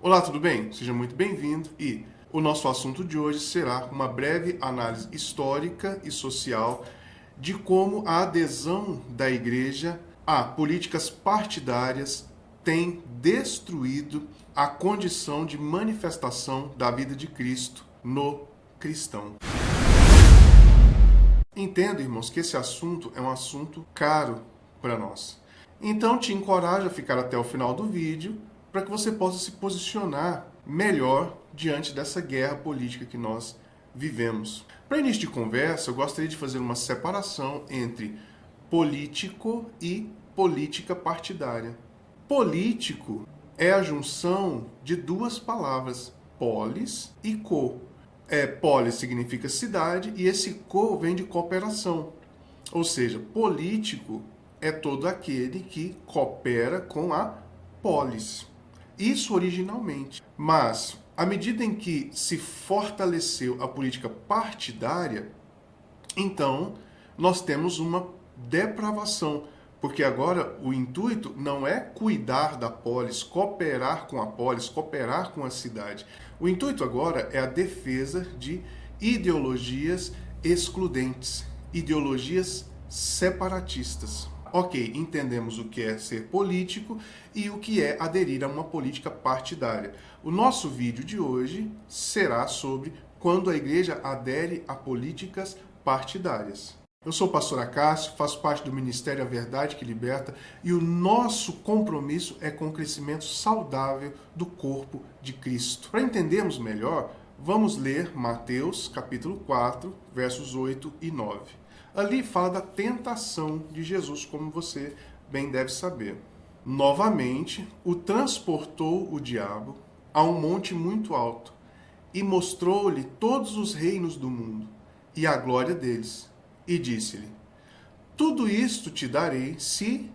Olá, tudo bem? Seja muito bem-vindo e o nosso assunto de hoje será uma breve análise histórica e social de como a adesão da Igreja a políticas partidárias tem destruído a condição de manifestação da vida de Cristo no cristão. Entendo, irmãos, que esse assunto é um assunto caro para nós. Então, te encorajo a ficar até o final do vídeo para que você possa se posicionar melhor diante dessa guerra política que nós vivemos. Para início de conversa, eu gostaria de fazer uma separação entre político e política partidária. Político é a junção de duas palavras, polis e co. Polis significa cidade e esse co vem de cooperação. Ou seja, político é todo aquele que coopera com a polis. Isso originalmente. Mas, à medida em que se fortaleceu a política partidária, então nós temos uma depravação. Porque agora o intuito não é cuidar da polis, cooperar com a polis, cooperar com a cidade. O intuito agora é a defesa de ideologias excludentes, ideologias separatistas. Ok, entendemos o que é ser político e o que é aderir a uma política partidária. O nosso vídeo de hoje será sobre quando a igreja adere a políticas partidárias. Eu sou o pastor Acácio, faço parte do Ministério A Verdade que Liberta e o nosso compromisso é com o crescimento saudável do corpo de Cristo. Para entendermos melhor, vamos ler Mateus capítulo 4, versos 8 e 9. Ali fala da tentação de Jesus, como você bem deve saber. Novamente, o transportou o diabo a um monte muito alto e mostrou-lhe todos os reinos do mundo e a glória deles. E disse-lhe: tudo isto te darei se,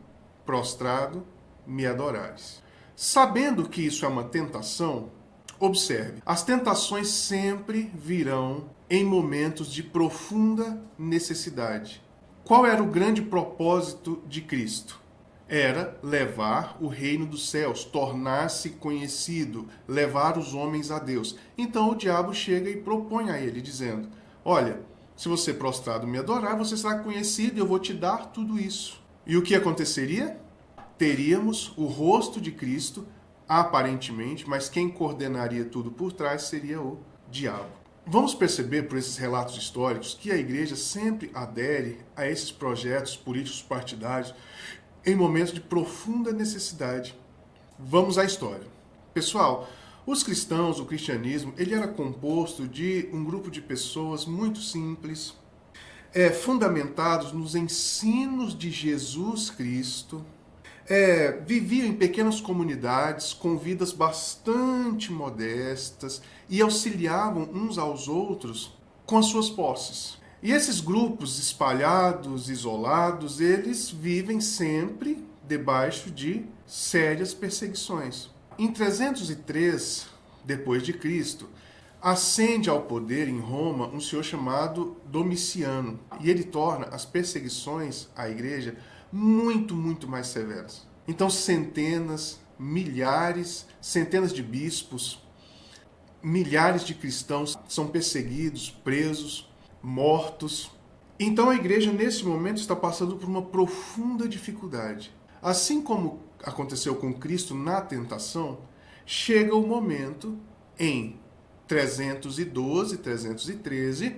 prostrado, me adorares. Sabendo que isso é uma tentação, observe, as tentações sempre virão em momentos de profunda necessidade. Qual era o grande propósito de Cristo? Era levar o reino dos céus, tornar-se conhecido, levar os homens a Deus. Então o diabo chega e propõe a ele, dizendo: olha, se você prostrado me adorar, você será conhecido e eu vou te dar tudo isso. E o que aconteceria? Teríamos o rosto de Cristo, aparentemente, mas quem coordenaria tudo por trás seria o diabo. Vamos perceber por esses relatos históricos que a igreja sempre adere a esses projetos políticos partidários em momentos de profunda necessidade. Vamos à história. Pessoal, os cristãos, o cristianismo, ele era composto de um grupo de pessoas muito simples, fundamentados nos ensinos de Jesus Cristo, viviam em pequenas comunidades com vidas bastante modestas e auxiliavam uns aos outros com as suas posses. E esses grupos espalhados, isolados, eles vivem sempre debaixo de sérias perseguições. Em 303 depois de Cristo, ascende ao poder em Roma um senhor chamado Domiciano, e ele torna as perseguições à igreja muito mais severas. Então centenas, milhares, centenas de bispos, milhares de cristãos são perseguidos, presos, mortos. Então a igreja nesse momento está passando por uma profunda dificuldade. Assim como aconteceu com Cristo na tentação, chega o momento em 312, 313,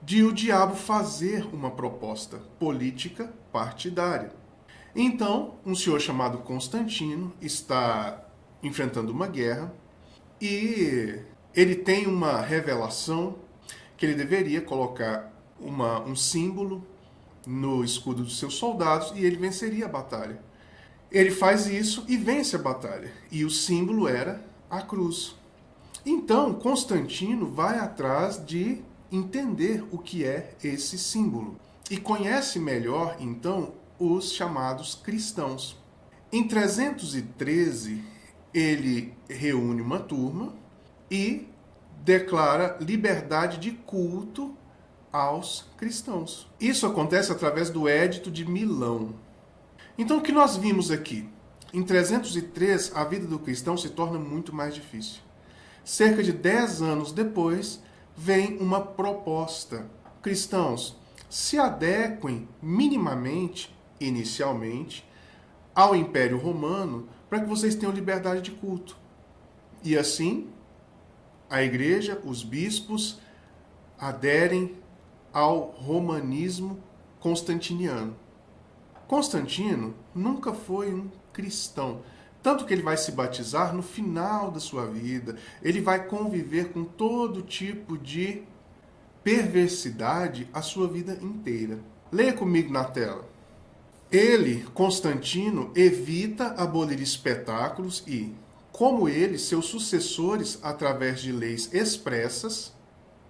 de o diabo fazer uma proposta política partidária. Então, um senhor chamado Constantino está enfrentando uma guerra e ele tem uma revelação que ele deveria colocar um símbolo no escudo dos seus soldados e ele venceria a batalha. Ele faz isso e vence a batalha. E o símbolo era a cruz. Então, Constantino vai atrás de entender o que é esse símbolo. E conhece melhor, então, os chamados cristãos. Em 313, ele reúne uma turma e declara liberdade de culto aos cristãos. Isso acontece através do Édito de Milão. Então, o que nós vimos aqui? Em 303, a vida do cristão se torna muito mais difícil. Cerca de 10 anos depois, vem uma proposta. Cristãos, se adequem minimamente, inicialmente, ao Império Romano para que vocês tenham liberdade de culto. E assim, a igreja, os bispos, aderem ao romanismo constantiniano. Constantino nunca foi um cristão, tanto que ele vai se batizar no final da sua vida. Ele vai conviver com todo tipo de perversidade a sua vida inteira. Leia comigo na tela. Ele, Constantino, evita abolir espetáculos e, como ele, seus sucessores, através de leis expressas,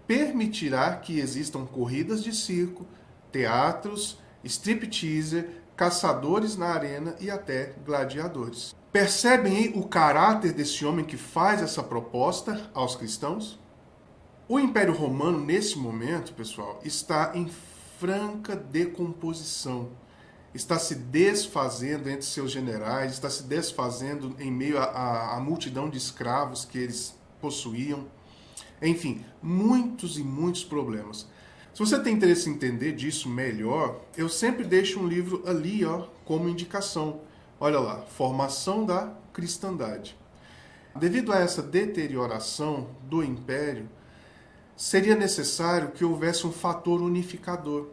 permitirá que existam corridas de circo, teatros, stripteaser, caçadores na arena e até gladiadores. Percebem aí o caráter desse homem que faz essa proposta aos cristãos? O Império Romano, nesse momento, pessoal, está em franca decomposição. Está se desfazendo entre seus generais, está se desfazendo em meio à multidão de escravos que eles possuíam. Enfim, muitos e muitos problemas. Se você tem interesse em entender disso melhor, eu sempre deixo um livro ali, como indicação. Olha lá, Formação da Cristandade. Devido a essa deterioração do Império, seria necessário que houvesse um fator unificador.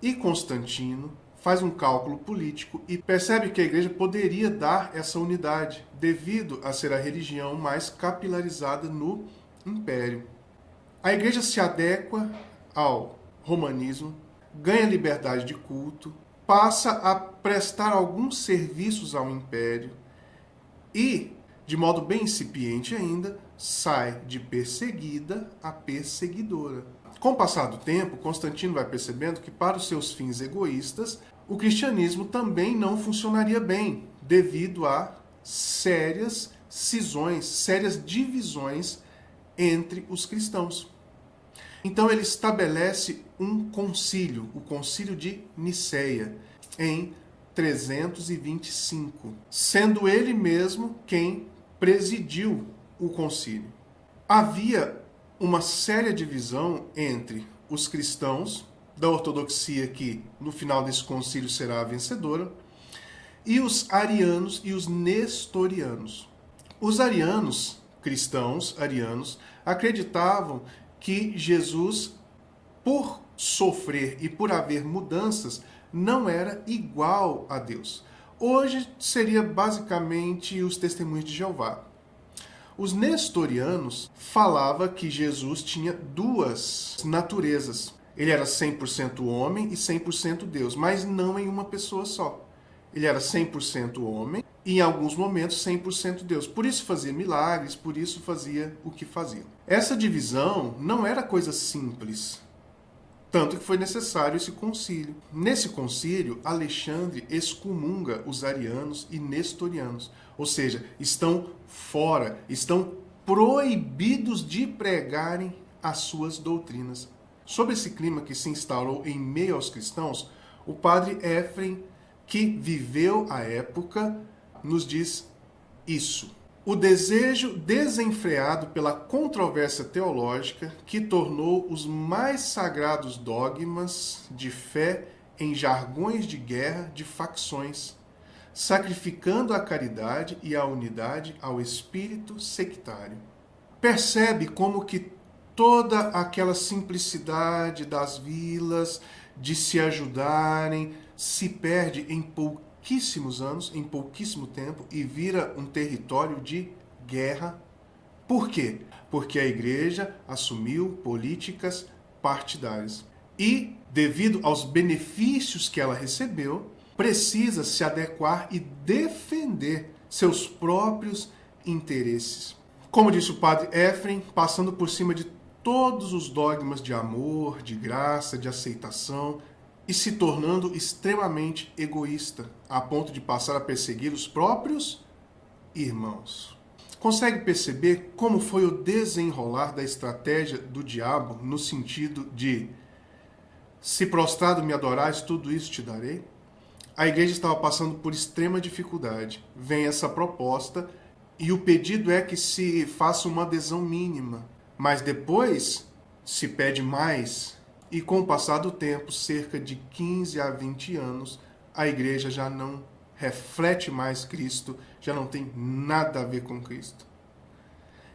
E Constantino faz um cálculo político e percebe que a igreja poderia dar essa unidade, devido a ser a religião mais capilarizada no Império. A igreja se adequa ao romanismo, ganha liberdade de culto, passa a prestar alguns serviços ao Império e, de modo bem incipiente ainda, sai de perseguida a perseguidora. Com o passar do tempo, Constantino vai percebendo que, para os seus fins egoístas, o cristianismo também não funcionaria bem, devido a sérias cisões, sérias divisões entre os cristãos. Então ele estabelece um concílio, o Concílio de Niceia, em 325, sendo ele mesmo quem presidiu o concílio. Havia uma séria divisão entre os cristãos da ortodoxia, que no final desse concílio será a vencedora, e os arianos e os nestorianos. Os arianos, cristãos arianos, acreditavam que Jesus, por sofrer e por haver mudanças, não era igual a Deus. Hoje seria basicamente os testemunhos de Jeová. Os nestorianos falavam que Jesus tinha duas naturezas. Ele era 100% homem e 100% Deus, mas não em uma pessoa só. Ele era 100% homem e, em alguns momentos, 100% Deus. Por isso fazia milagres, por isso fazia o que fazia. Essa divisão não era coisa simples, tanto que foi necessário esse concílio. Nesse concílio, Alexandre excomunga os arianos e nestorianos, ou seja, estão fora, estão proibidos de pregarem as suas doutrinas. Sobre esse clima que se instaurou em meio aos cristãos, o padre Éfrem, que viveu a época, nos diz isso. O desejo desenfreado pela controvérsia teológica que tornou os mais sagrados dogmas de fé em jargões de guerra de facções, sacrificando a caridade e a unidade ao espírito sectário. Percebe como que toda aquela simplicidade das vilas, de se ajudarem, se perde em pouquíssimos anos, em pouquíssimo tempo, e vira um território de guerra. Por quê? Porque a igreja assumiu políticas partidárias. E, devido aos benefícios que ela recebeu, precisa se adequar e defender seus próprios interesses. Como disse o padre Éfrem, passando por cima de todos os dogmas de amor, de graça, de aceitação, e se tornando extremamente egoísta, a ponto de passar a perseguir os próprios irmãos. Consegue perceber como foi o desenrolar da estratégia do diabo no sentido de: se prostrado me adorares, tudo isso te darei? A igreja estava passando por extrema dificuldade. Vem essa proposta e o pedido é que se faça uma adesão mínima. Mas depois se pede mais e com o passar do tempo, cerca de 15 a 20 anos, a igreja já não reflete mais Cristo, já não tem nada a ver com Cristo.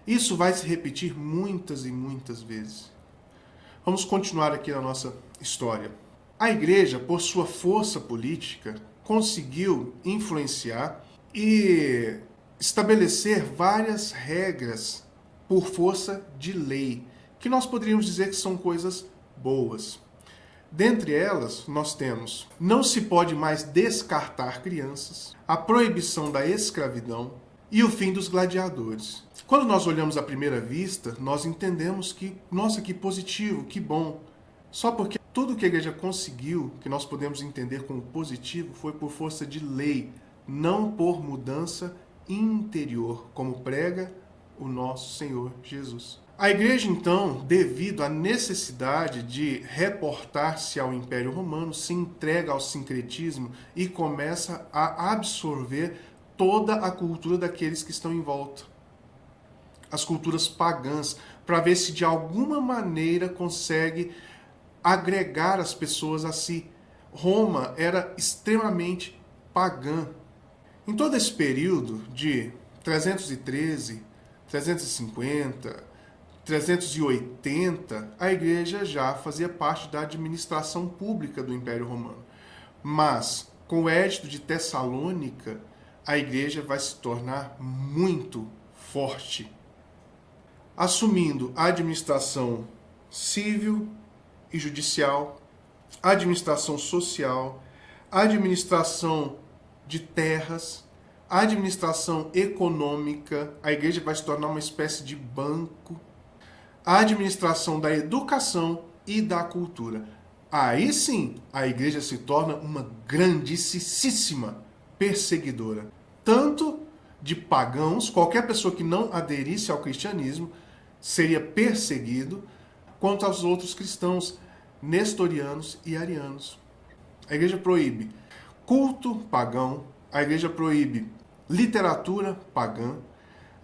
Isso vai se repetir muitas e muitas vezes. Vamos continuar aqui na nossa história. A igreja, por sua força política, conseguiu influenciar e estabelecer várias regras por força de lei, que nós poderíamos dizer que são coisas boas. Dentre elas, nós temos: não se pode mais descartar crianças, a proibição da escravidão e o fim dos gladiadores. Quando nós olhamos à primeira vista, nós entendemos que, nossa, que positivo, que bom. Só porque tudo que a igreja conseguiu, que nós podemos entender como positivo, foi por força de lei, não por mudança interior, como prega o nosso Senhor Jesus. A igreja, então, devido à necessidade de reportar-se ao Império Romano, se entrega ao sincretismo e começa a absorver toda a cultura daqueles que estão em volta. As culturas pagãs, para ver se de alguma maneira consegue agregar as pessoas a si. Roma era extremamente pagã. Em todo esse período de 313, 350, 380, a igreja já fazia parte da administração pública do Império Romano. Mas, com o Edito de Tessalônica, a igreja vai se tornar muito forte, assumindo a administração civil e judicial, a administração social, a administração de terras, a administração econômica. A igreja vai se tornar uma espécie de banco, a administração da educação e da cultura. Aí sim, a igreja se torna uma grandíssima perseguidora, tanto de pagãos, qualquer pessoa que não aderisse ao cristianismo seria perseguido, quanto aos outros cristãos nestorianos e arianos. A igreja proíbe culto pagão, a igreja proíbe literatura pagã,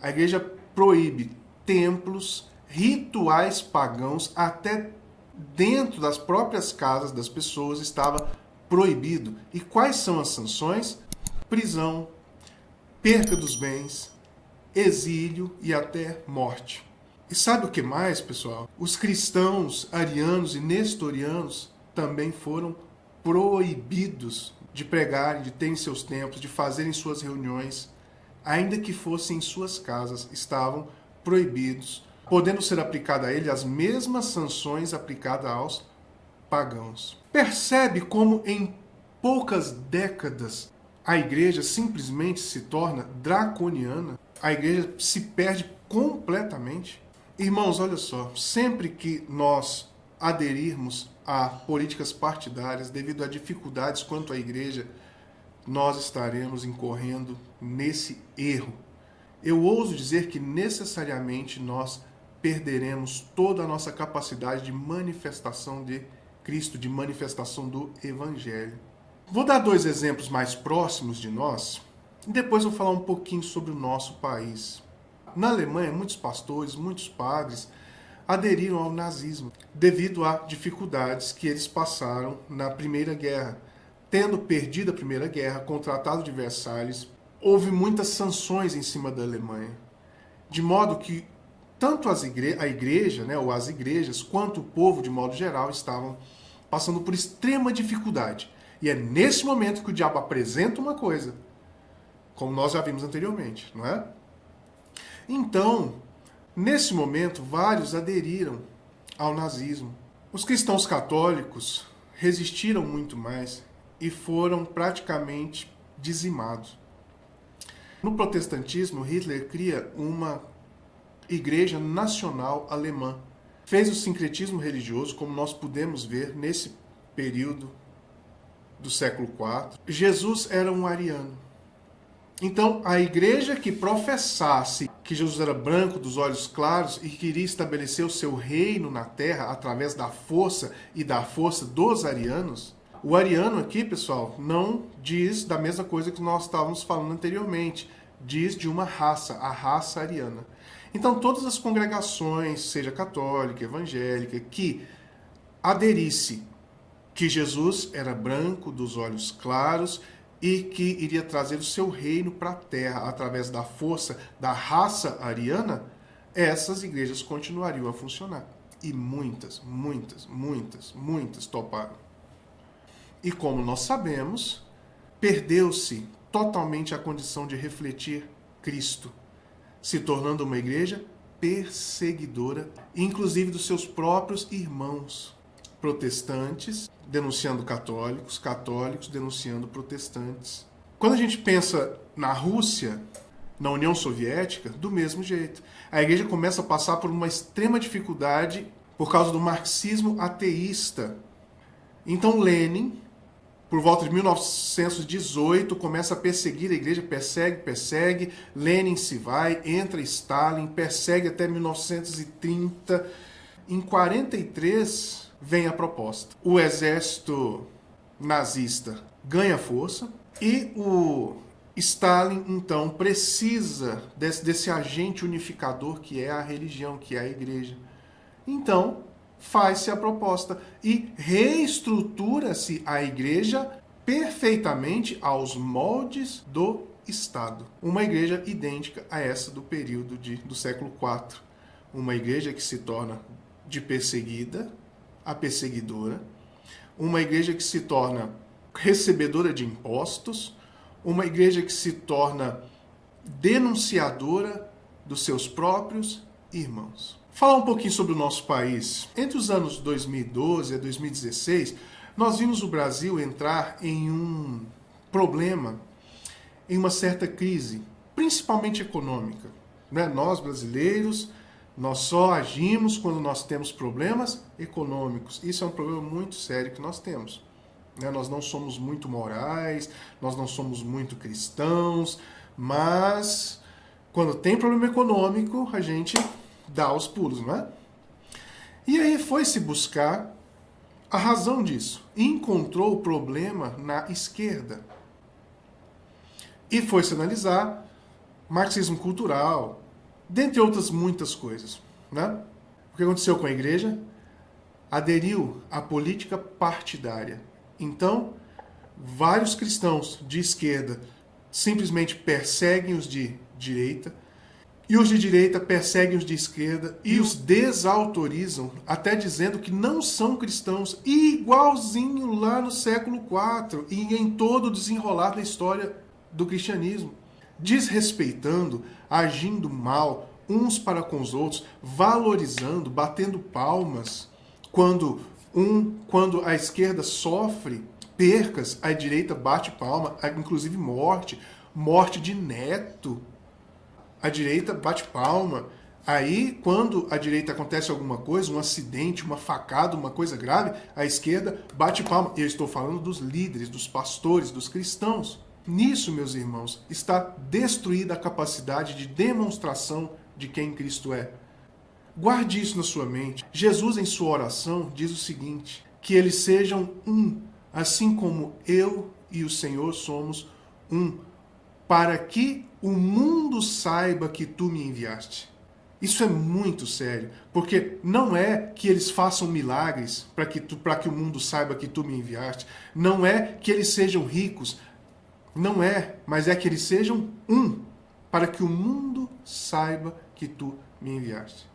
a igreja proíbe templos, rituais pagãos, até dentro das próprias casas das pessoas estava proibido. E quais são as sanções? Prisão, perca dos bens, exílio e até morte. E sabe o que mais, pessoal? Os cristãos arianos e nestorianos também foram proibidos de pregarem, de terem seus templos, de fazerem suas reuniões, ainda que fossem em suas casas, estavam proibidos, podendo ser aplicada a ele as mesmas sanções aplicadas aos pagãos. Percebe como em poucas décadas a igreja simplesmente se torna draconiana? A igreja se perde completamente? Irmãos, olha só, sempre que nós aderirmos a políticas partidárias devido a dificuldades quanto à igreja, nós estaremos incorrendo nesse erro. Eu ouso dizer que necessariamente nós perderemos toda a nossa capacidade de manifestação de Cristo, de manifestação do Evangelho. Vou dar 2 exemplos mais próximos de nós e depois vou falar um pouquinho sobre o nosso país. Na Alemanha, muitos pastores, muitos padres aderiram ao nazismo devido a dificuldades que eles passaram na Primeira Guerra. Tendo perdido a Primeira Guerra com o Tratado de Versalhes, houve muitas sanções em cima da Alemanha, de modo que tanto a igreja, né, ou as igrejas, quanto o povo de modo geral estavam passando por extrema dificuldade. E é nesse momento que o diabo apresenta uma coisa, como nós já vimos anteriormente, não é? Então, nesse momento, vários aderiram ao nazismo. Os cristãos católicos resistiram muito mais e foram praticamente dizimados. No protestantismo, Hitler cria uma igreja nacional alemã. Fez o sincretismo religioso, como nós podemos ver nesse período do século IV. Jesus era um ariano. Então, a igreja que professasse que Jesus era branco, dos olhos claros e queria estabelecer o seu reino na terra através da força e da força dos arianos, O ariano aqui, pessoal, não diz da mesma coisa que nós estávamos falando anteriormente. Diz de uma raça, a raça ariana. Então, todas as congregações, seja católica, evangélica, que aderisse que Jesus era branco, dos olhos claros, e que iria trazer o seu reino para a terra através da força da raça ariana, essas igrejas continuariam a funcionar. E muitas toparam. E como nós sabemos, perdeu-se totalmente a condição de refletir Cristo, se tornando uma igreja perseguidora, inclusive dos seus próprios irmãos. Protestantes denunciando católicos, católicos denunciando protestantes. Quando a gente pensa na Rússia, na União Soviética, do mesmo jeito. A igreja começa a passar por uma extrema dificuldade por causa do marxismo ateísta. Então Lenin, por volta de 1918, começa a perseguir a igreja, persegue, Lenin se vai, entra Stalin, persegue até 1930. Em 43 vem a proposta. O exército nazista ganha força e o Stalin, então, precisa desse agente unificador que é a religião, que é a igreja. Então, faz-se a proposta e reestrutura-se a igreja perfeitamente aos moldes do Estado. Uma igreja idêntica a essa do período do século IV. Uma igreja que se torna de perseguida a perseguidora. Uma igreja que se torna recebedora de impostos. Uma igreja que se torna denunciadora dos seus próprios irmãos. Falar um pouquinho sobre o nosso país. Entre os anos 2012 e 2016, nós vimos o Brasil entrar em um problema, em uma certa crise, principalmente econômica. Né? Nós, brasileiros, nós só agimos quando nós temos problemas econômicos. Isso é um problema muito sério que nós temos. Né? Nós não somos muito morais, nós não somos muito cristãos, mas quando tem problema econômico, a gente dá os pulos, não é? E aí foi-se buscar a razão disso. E encontrou o problema na esquerda. E foi-se analisar marxismo cultural, dentre outras muitas coisas. Né? O que aconteceu com a igreja? Aderiu à política partidária. Então, vários cristãos de esquerda simplesmente perseguem os de direita, e os de direita perseguem os de esquerda e os desautorizam, até dizendo que não são cristãos, igualzinho lá no século IV e em todo o desenrolar da história do cristianismo. Desrespeitando, agindo mal uns para com os outros, valorizando, batendo palmas, quando a esquerda sofre percas, a direita bate palma, inclusive morte de neto. A direita bate palma. Aí, quando a direita acontece alguma coisa, um acidente, uma facada, uma coisa grave, a esquerda bate palma. Eu estou falando dos líderes, dos pastores, dos cristãos. Nisso, meus irmãos, está destruída a capacidade de demonstração de quem Cristo é. Guarde isso na sua mente. Jesus, em sua oração, diz o seguinte: que eles sejam um, assim como eu e o Senhor somos um, para que o mundo saiba que tu me enviaste. Isso é muito sério, porque não é que eles façam milagres para que o mundo saiba que tu me enviaste, não é que eles sejam ricos, não é, mas é que eles sejam um, para que o mundo saiba que tu me enviaste.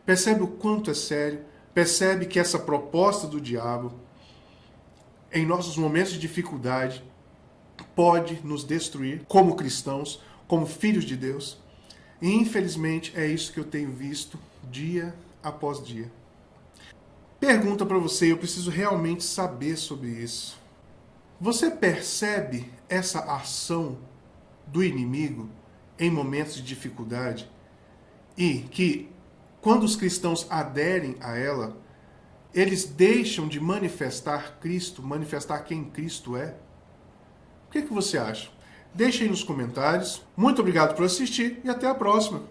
Percebe o quanto é sério? Percebe que essa proposta do diabo, em nossos momentos de dificuldade, pode nos destruir como cristãos, como filhos de Deus. E infelizmente é isso que eu tenho visto dia após dia. Pergunta para você, eu preciso realmente saber sobre isso. Você percebe essa ação do inimigo em momentos de dificuldade e que, quando os cristãos aderem a ela, eles deixam de manifestar Cristo, manifestar quem Cristo é? O que você acha? Deixe aí nos comentários. Muito obrigado por assistir e até a próxima.